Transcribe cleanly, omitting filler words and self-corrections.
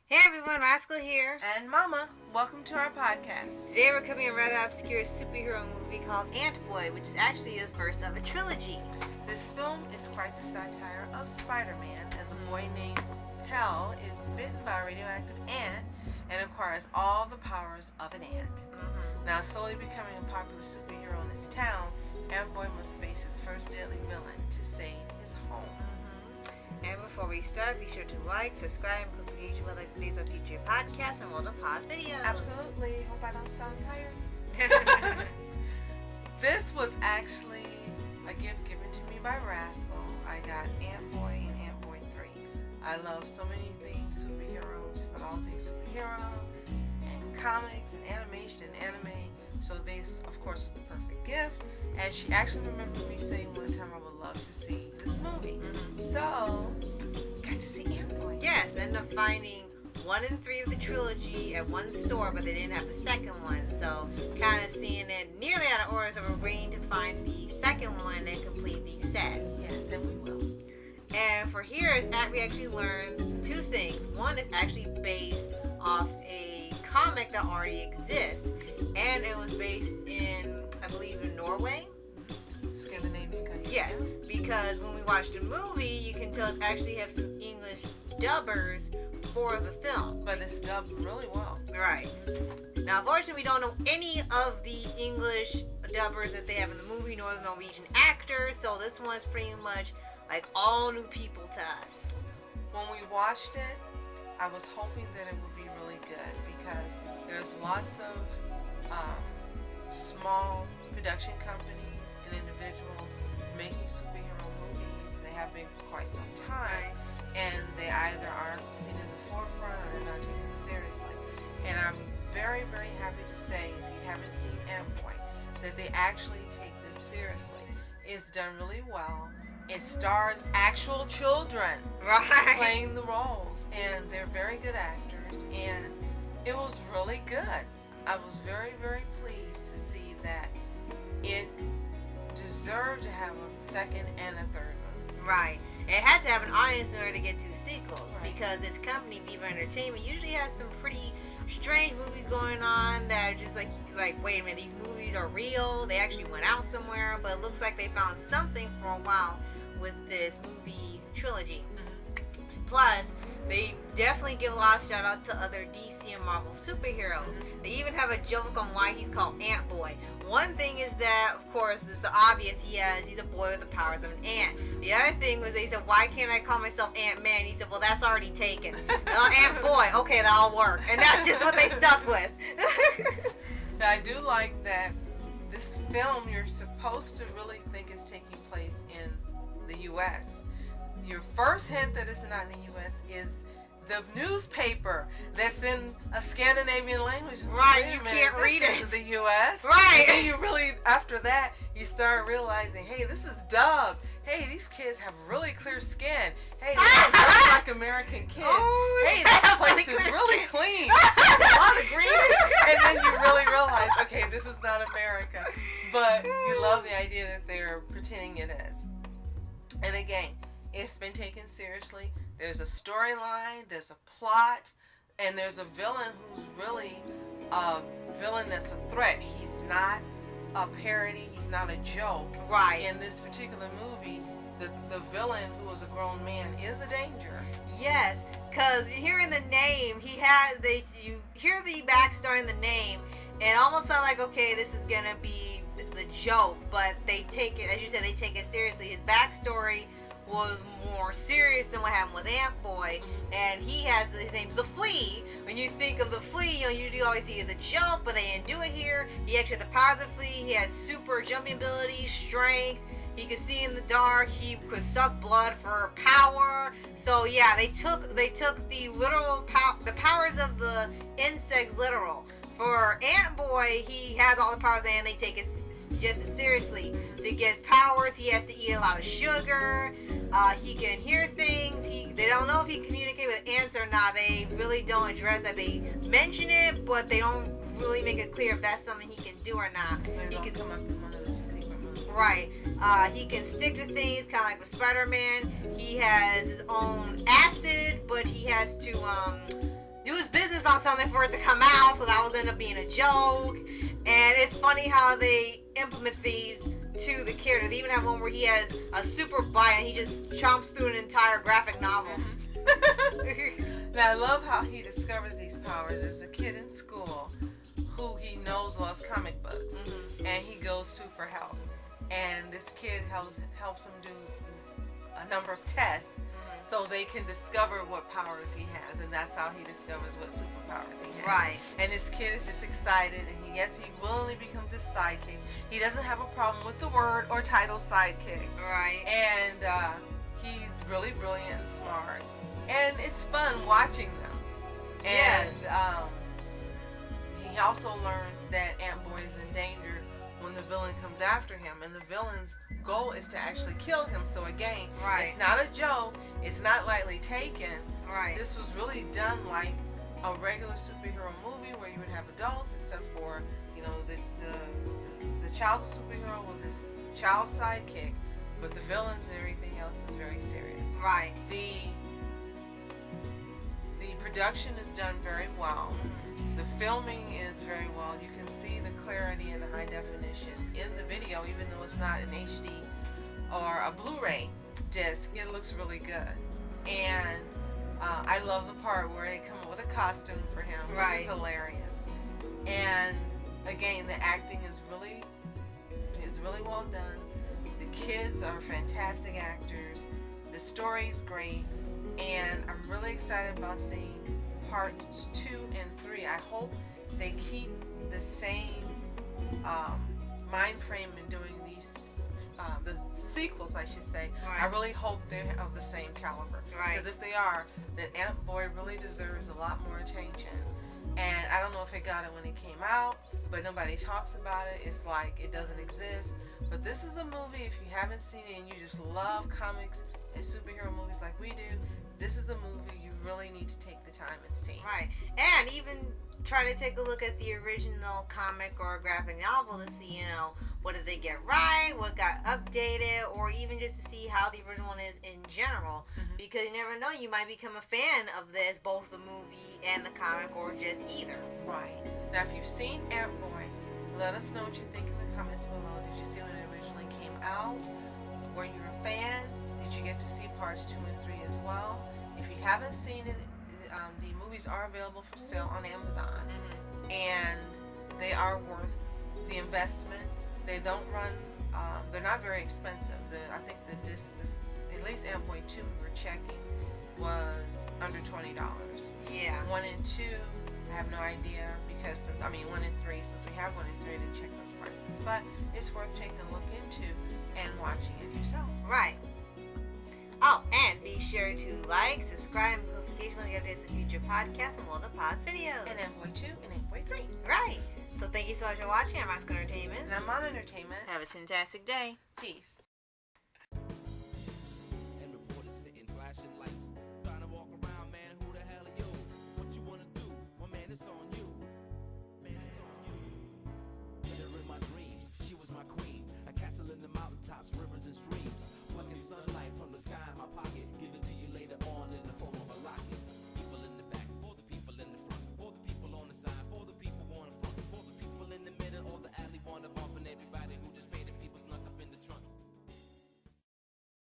Hey everyone, Rascal here. And Mama, welcome to our podcast. Today we're covering a rather obscure superhero movie called AntBoy, which is actually the first of a trilogy. This film is quite the satire of Spider-Man, as a boy named Pelle is bitten by a radioactive ant and acquires all the powers of an ant. Now, slowly becoming a popular superhero in his town, AntBoy must face his first deadly villain to save his home. And before we start, be sure to like, subscribe, and click notification bell like today's our future podcast, and we'll pause video. Absolutely. Hope I don't sound tired. This was actually a gift given to me by Rascal. I got AntBoy and AntBoy 3. I love so many things superhero, just about all things superhero, and comics, and animation, and anime. So this, of course, is the perfect gift. And she actually remembered me saying one time I would love to see this movie. So, got to see AntBoy. Yes, ended up finding 1 and 3 of the trilogy at one store, but they didn't have the second one. So, kind of seeing it nearly out of order, so we're waiting to find the second one and complete the set. Yes, and we will. And for here, we actually learned 2 things. One is actually based off a comic that already exists, and it was based in, I believe, in Norway. Scandinavian country. Yes, because when we watch the movie, you can tell it actually have some English dubbers for the film. But it's dubbed really well. Right. Now, unfortunately, we don't know any of the English dubbers that they have in the movie, nor the Norwegian actors, so this one's pretty much like all new people to us. When we watched it, I was hoping that it would be really good because there's lots of small production companies and individuals making superhero movies. They have been for quite some time, and they either aren't seen in the forefront or they're not taken seriously. And I'm very, very happy to say, if you haven't seen AntBoy, that they actually take this seriously. It's done really well. It stars actual children playing the roles, and they're very good actors, and it was really good. I was very, very pleased to see that it deserved to have a second and a third one. Right. It had to have an audience in order to get 2 sequels, because this company, Viva Entertainment, usually has some pretty strange movies going on that are just like, wait a minute, these movies are real, they actually went out somewhere, but it looks like they found something for a while with this movie trilogy. Plus, they definitely give a lot of shout out to other DC and Marvel superheroes. They even have a joke on why he's called AntBoy. One thing is that, of course, it's the obvious, he's a boy with the powers of an ant. The other thing was they said, why can't I call myself Ant-Man? He said, well, that's already taken. AntBoy, okay, that'll work. And that's just what they stuck with. I do like that this film, you're supposed to really think is taking place in the U.S. Your first hint that it's not in the U.S. is the newspaper that's in a Scandinavian language. Right, you can't read it. This is the U.S. Right. And then you really, after that, you start realizing, hey, this is dubbed. Hey, these kids have really clear skin. Hey, they look just like American kids. Oh, hey, this place is really clean. There's a lot of green. And then you really realize, okay, this is not America. But you love the idea that they're pretending it is. And again, it's been taken seriously. There's a storyline, there's a plot, and there's a villain who's really a villain that's a threat. He's not a parody, he's not a joke. Right. In this particular movie, the villain, who is a grown man, is a danger. Yes, because hearing the name, you hear the backstory in the name, and almost sound like, okay, this is gonna be the joke, but they take it, as you said, they take it seriously. His backstory was more serious than what happened with AntBoy, and his name's the Flea. When you think of the Flea, you usually always see it as a joke, but they didn't do it here. He actually had the powers of the Flea. He has super jumping ability, strength. He could see in the dark. He could suck blood for power. So yeah, they took the literal the powers of the insects literal. For AntBoy, he has all the powers, and they take it just as seriously. To get his powers, he has to eat a lot of sugar. He can hear things. They don't know if he can communicate with ants or not. They really don't address that. They mention it, but they don't really make it clear if that's something he can do or not. He can come up with one of the secret moves. Right. He can stick to things, kind of like with Spider-Man. He has his own acid, but he has to do his business on something for it to come out, so that will end up being a joke. And it's funny how they implement these to the character. They even have one where he has a super bite and he just chomps through an entire graphic novel. Now, I love how he discovers these powers. There's a kid in school who he knows loves comic books, and he goes to for help. And this kid helps him do a number of tests so they can discover what powers he has, and that's how he discovers what superpowers he has. Right. And this kid is just excited, and he willingly becomes his sidekick. He doesn't have a problem with the word or title sidekick. Right. And he's really brilliant and smart, and it's fun watching them. And he also learns that AntBoy is in danger when the villain comes after him, and the villain's goal is to actually kill him. So again, it's not a joke, it's not lightly taken. Right. This was really done like a regular superhero movie where you would have adults, except for, you know, the child's a superhero with his child sidekick, but the villains and everything else is very serious. Right. The production is done very well. The filming is very well. You can see the clarity and the high definition in the video, even though it's not an HD or a Blu-ray disc. It looks really good. And I love the part where they come up with a costume for him, which is hilarious. And again, the acting is really well done. The kids are fantastic actors. The story is great, and I'm really excited about seeing parts 2 and 3. I hope they keep the same mind frame in doing these, the sequels, I should say. I really hope they're of the same caliber. Because if they are, then AntBoy really deserves a lot more attention. And I don't know if it got it when it came out, but nobody talks about it. It's like it doesn't exist. But this is the movie, if you haven't seen it and you just love comics and superhero movies like we do, this is the movie you really need to take the time and see. Right. And even try to take a look at the original comic or graphic novel to see, you know, what did they get right, what got updated, or even just to see how the original one is in general. Because you never know, you might become a fan of this, both the movie and the comic, or just either. Right. Now, if you've seen AntBoy, let us know what you think in the comments below. Did you see when it originally came out? Were you a fan? Did you get to see parts 2 and 3 as well? If you haven't seen it, the movies are available for sale on Amazon, and they are worth the investment. They don't run, they're not very expensive. I think this at least AntBoy 2 we were checking was under $20. Yeah. 1 and 2, I have no idea, because since 1 and 3, since we have 1 and 3, I didn't check those prices. But it's worth taking a look into and watching it yourself. Right. Oh, and be sure to like, subscribe, and notification when you get updates of future podcasts and World of Paws videos. And AntBoy 2 and AntBoy 3. Right. So thank you so much for watching. I'm Oscar Entertainment. And I'm Mom Entertainment. Have a fantastic day. Peace. And reporters sitting flashing like